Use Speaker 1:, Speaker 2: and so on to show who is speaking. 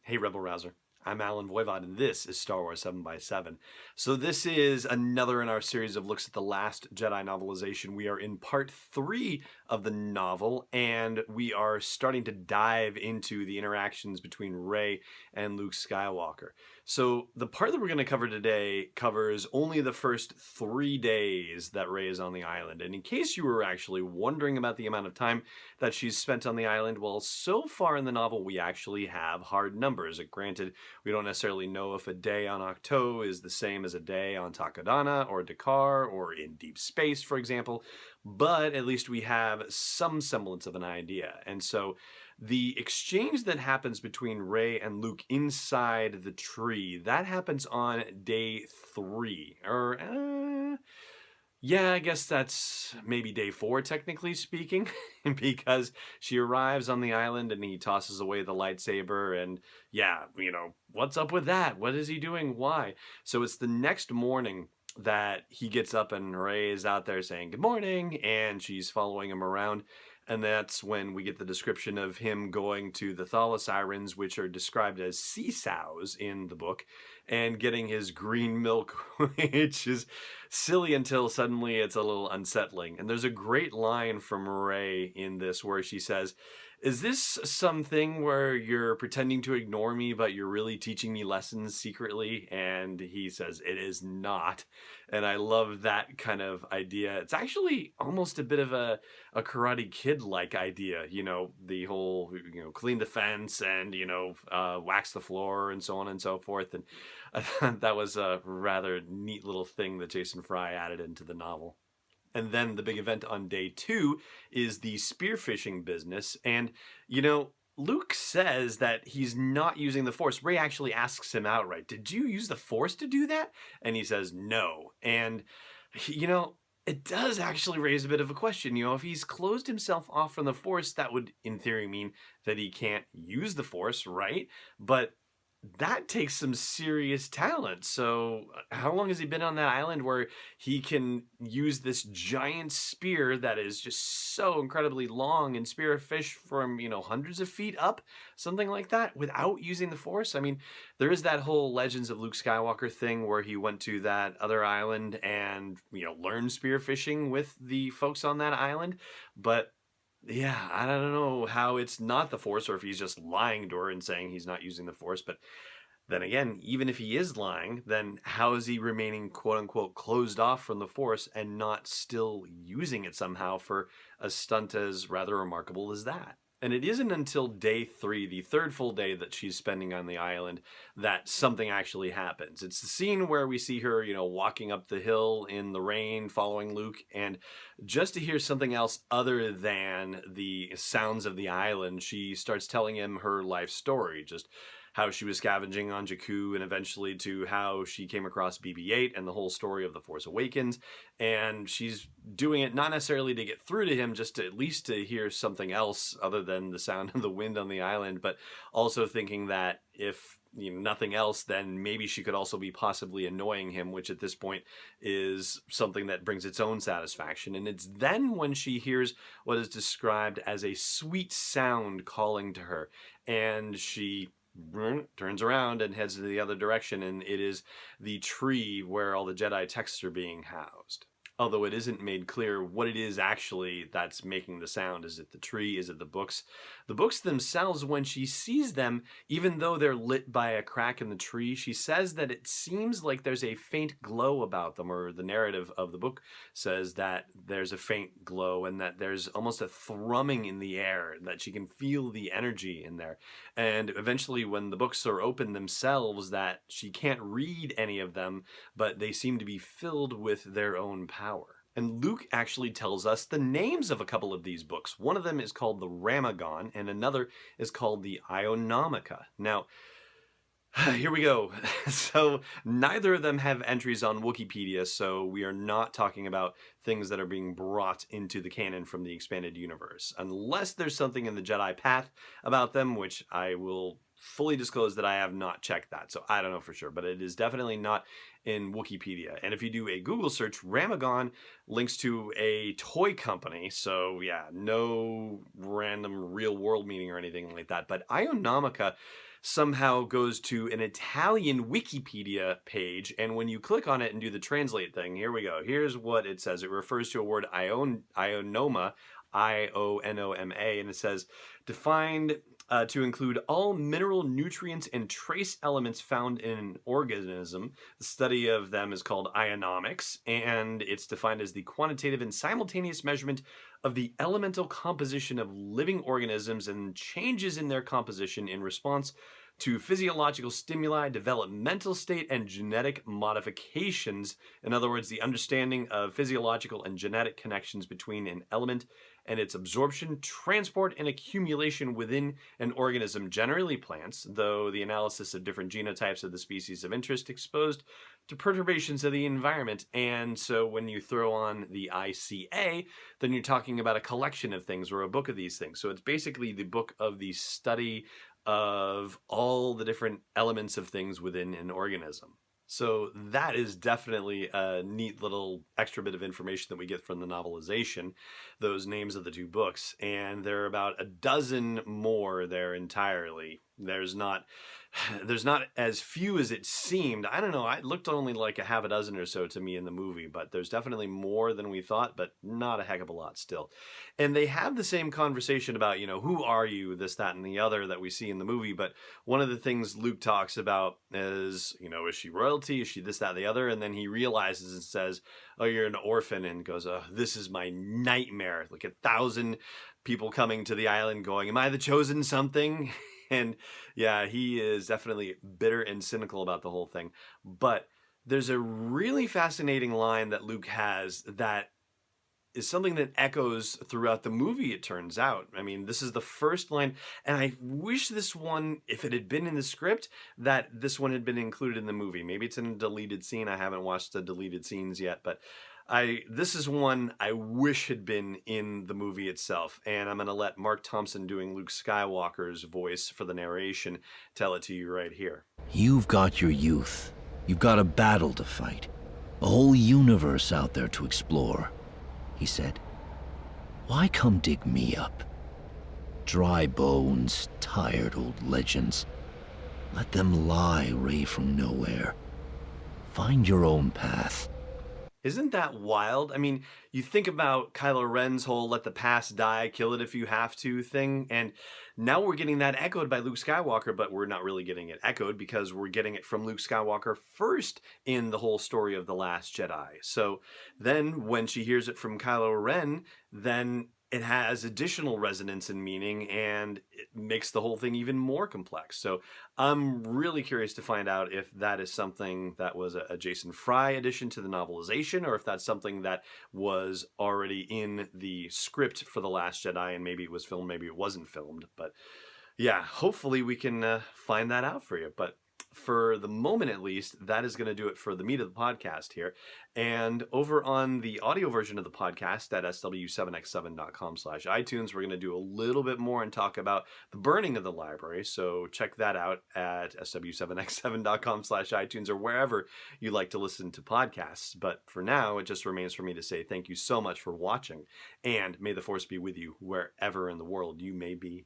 Speaker 1: Hey Rebel Rouser, I'm Alan Voivod and this is Star Wars 7 by 7. So this is another in our series of looks at the Last Jedi novelization. We are in part 3 of the novel and we are starting to dive into the interactions between Rey and Luke Skywalker. So the part that we're going to cover today covers only the first 3 days that Rey is on the island. And in case you were actually wondering about the amount of time that she's spent on the island, well, so far in the novel we actually have hard numbers. Granted, we don't necessarily know if a day on Ahch-To is the same as a day on Takodana or Dakar or in deep space, for example, but at least we have some semblance of an idea. And so the exchange that happens between Rey and Luke inside the tree, that happens on day 3. Yeah, I guess that's maybe day 4, technically speaking, because she arrives on the island and he tosses away the lightsaber and yeah, what's up with that? What is he doing? Why? So it's the next morning that he gets up and Rey is out there saying good morning and she's following him around. And that's when we get the description of him going to the Thalasirens, which are described as sea sows in the book, and getting his green milk, which is silly until suddenly it's a little unsettling. And there's a great line from Rey in this where she says, "Is this something where you're pretending to ignore me, but you're really teaching me lessons secretly?" And he says, "It is not." And I love that kind of idea. It's actually almost a bit of a Karate Kid-like idea, the whole, clean the fence and, wax the floor and so on and so forth. And I thought that was a rather neat little thing that Jason Fry added into the novel. And then the big event on day 2 is the spearfishing business. And, Luke says that he's not using the Force. Rey actually asks him outright, "Did you use the Force to do that?" And he says no. And, it does actually raise a bit of a question. If he's closed himself off from the Force, that would, in theory, mean that he can't use the Force, right? But that takes some serious talent. So how long has he been on that island where he can use this giant spear that is just so incredibly long and spear a fish from, hundreds of feet up, something like that, without using the Force? I mean, there is that whole Legends of Luke Skywalker thing where he went to that other island and, learned spear fishing with the folks on that island. But yeah, I don't know how it's not the Force or if he's just lying to her and saying he's not using the Force. But then again, even if he is lying, then how is he remaining quote unquote closed off from the Force and not still using it somehow for a stunt as rather remarkable as that? And it isn't until day 3, the third full day that she's spending on the island, that something actually happens. It's the scene where we see her, walking up the hill in the rain, following Luke, and just to hear something else other than the sounds of the island, she starts telling him her life story, just how she was scavenging on Jakku and eventually to how she came across BB-8 and the whole story of The Force Awakens. And she's doing it not necessarily to get through to him, just to at least to hear something else other than the sound of the wind on the island, but also thinking that if nothing else, then maybe she could also be possibly annoying him, which at this point is something that brings its own satisfaction. And it's then when she hears what is described as a sweet sound calling to her, and she turns around and heads in the other direction, and it is the tree where all the Jedi texts are being housed. Although it isn't made clear what it is actually that's making the sound. Is it the tree? Is it the books? The books themselves, when she sees them, even though they're lit by a crack in the tree, she says that it seems like there's a faint glow about them, or the narrative of the book says that there's a faint glow and that there's almost a thrumming in the air, that she can feel the energy in there. And eventually when the books are open themselves, that she can't read any of them, but they seem to be filled with their own power. And Luke actually tells us the names of a couple of these books. One of them is called the Ramagon, and another is called the Ionomica. Now, here we go. So neither of them have entries on Wikipedia, so we are not talking about things that are being brought into the canon from the expanded universe. Unless there's something in the Jedi Path about them, which I will fully disclose that I have not checked that, so I don't know for sure, but it is definitely not in Wikipedia. And if you do a Google search, Ramagon links to a toy company, so yeah, no random real world meaning or anything like that. But Ionomica somehow goes to an Italian Wikipedia page. And when you click on it and do the translate thing, here we go. Here's what it says. It refers to a word ionoma, Ionoma, and it says defined to include all mineral nutrients and trace elements found in an organism. The study of them is called ionomics, and it's defined as the quantitative and simultaneous measurement of the elemental composition of living organisms and changes in their composition in response to physiological stimuli, developmental state, and genetic modifications. In other words, the understanding of physiological and genetic connections between an element and its absorption, transport, and accumulation within an organism, generally plants, though the analysis of different genotypes of the species of interest exposed to perturbations of the environment. And so when you throw on the ICA, then you're talking about a collection of things or a book of these things. So it's basically the book of the study of all the different elements of things within an organism. So that is definitely a neat little extra bit of information that we get from the novelization, those names of the two books. And there are about a dozen more there entirely. There's not as few as it seemed. I don't know. It looked only like a half a dozen or so to me in the movie, but there's definitely more than we thought, but not a heck of a lot still. And they have the same conversation about, who are you, this, that, and the other that we see in the movie. But one of the things Luke talks about is, is she royalty? Is she this, that, the other? And then he realizes and says, oh, you're an orphan, and goes, oh, this is my nightmare. Like 1,000 people coming to the island going, am I the chosen something? And yeah, he is definitely bitter and cynical about the whole thing. But there's a really fascinating line that Luke has that is something that echoes throughout the movie, it turns out. I mean, this is the first line, and I wish this one, if it had been in the script, that this one had been included in the movie. Maybe it's in a deleted scene. I haven't watched the deleted scenes yet, but this is one I wish had been in the movie itself, and I'm going to let Mark Thompson, doing Luke Skywalker's voice for the narration, tell it to you right here.
Speaker 2: You've got your youth. You've got a battle to fight. A whole universe out there to explore, he said. Why come dig me up? Dry bones, tired old legends. Let them lie, ray from nowhere. Find your own path.
Speaker 1: Isn't that wild? I mean, you think about Kylo Ren's whole let the past die, kill it if you have to thing, and now we're getting that echoed by Luke Skywalker, but we're not really getting it echoed because we're getting it from Luke Skywalker first in the whole story of The Last Jedi. So then when she hears it from Kylo Ren, then it has additional resonance and meaning, and it makes the whole thing even more complex. So I'm really curious to find out if that is something that was a Jason Fry addition to the novelization, or if that's something that was already in the script for The Last Jedi, and maybe it was filmed, maybe it wasn't filmed. But yeah, hopefully we can find that out for you. But for the moment, at least, that is going to do it for the meat of the podcast here. And over on the audio version of the podcast at sw7x7.com/iTunes, we're going to do a little bit more and talk about the burning of the library. So check that out at sw7x7.com/iTunes or wherever you like to listen to podcasts. But for now, it just remains for me to say thank you so much for watching, and may the Force be with you wherever in the world you may be.